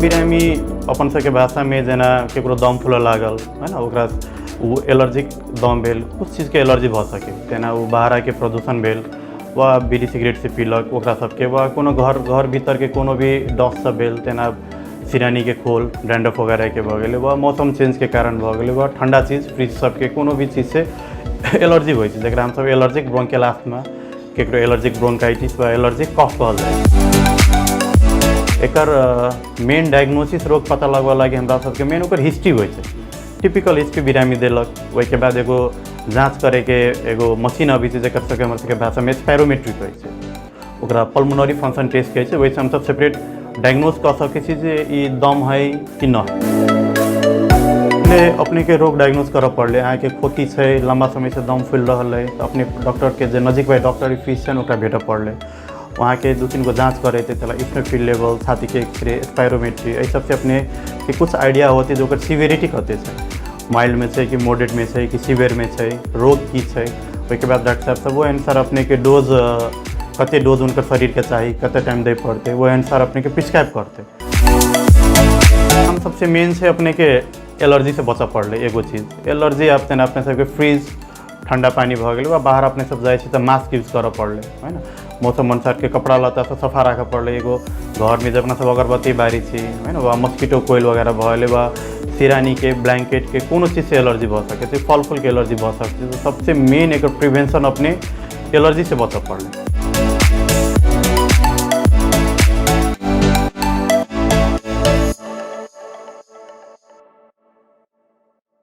बिरामी अपन सबके भाषा में जेना केकरो दम फूल लागल है ना, ओकरा वो एलर्जिक दम भेल, कुछ चीज़ के एलर्जी भ सके, तेना वो बाहर के प्रदूषण भेल वा बीड़ी सिगरेट से पीलक ओकरा सबके, वा कोनो घर भीतर के कोनो भी डस्ट सब भेल, तेना सिरानी के खोल डैंड्रफ वगैरह के भ गेलै, वा मौसम चेंज के कारण भ गेलै, वा ठंडा चीज़ फ्रिज सबके कोनो भी चीज़ से एलर्जी होइ छै, जकरा हमसब एलर्जिक ब्रोंकियल अस्थमा, केकरो एलर्जिक ब्रोंकाइटिस वा एलर्जिक कफ कहल जाए। एकर मेन डायग्नोसिस रोग पता लगवा लगे हमरा सबके मेन ओकर हिस्ट्री होइ छै, टिपिकल हिस्ट्री बिरामी देलक, ओहिके बाद एगो जाँच करे के एगो मशीन अभी छै जकर सबके हमर सबके भाषा में स्पायरोमेट्री कहै छै, ओकरा पल्मोनरी फंक्शन टेस्ट कहै छै, वैसे हम सब सेपरेट डायग्नोज कर सकै छी जे ई दम है कि न है। अपने के रोग डायग्नोज कर पड़ले, अहाँ के खोती है, लंबा समय से दम फूल रहा है, तो अपने डॉक्टर के जो नजदीक भाई डॉक्टर फिजिशियन ओकरा भेट पड़ले, वहाँ के 2-3 गो जाँच करे थे, स्नोफिल लेवल, छाती के एक्सरे, स्पायरोमेट्री, ये सबसे अपने के कुछ आइडिया होती जो सिवियरिटी कहते हैं, माइल्ड में है कि मॉडरेट में है कि सीवियर में है, रोग की है, उसके बाद डॉक्टर साहब सब वो अनुसार अपने के डोज कते डोज उनका शरीर के चाहिए, कते टाइम दे पड़ते, वो अनुसार अपने के प्रिस्क्राइब करते। हम सबसे मेन से अपने के एलर्जी से बचा पड़े, एगो चीज़ एलर्जी अपने सबके फ्रिज ठंडा पानी भ गए, बाहर अपने सब जाए तो मास्क यूज कर पड़े है ना, मौसम अनुसार के कपड़ा लत्ता सब सफा रख पड़े, एगो घर में जब अपना सब अगरबत्ती बारी छी है ना, वह मस्कीटो कोइल वगैरह भले, वा सिरानी के ब्लैंकेट के कोनो चीज़ से एलर्जी भ सके, फल फूल के एलर्जी भ सकते, तो सबसे मेन एक प्रिवेंशन अपने एलर्जी से बचा पड़े।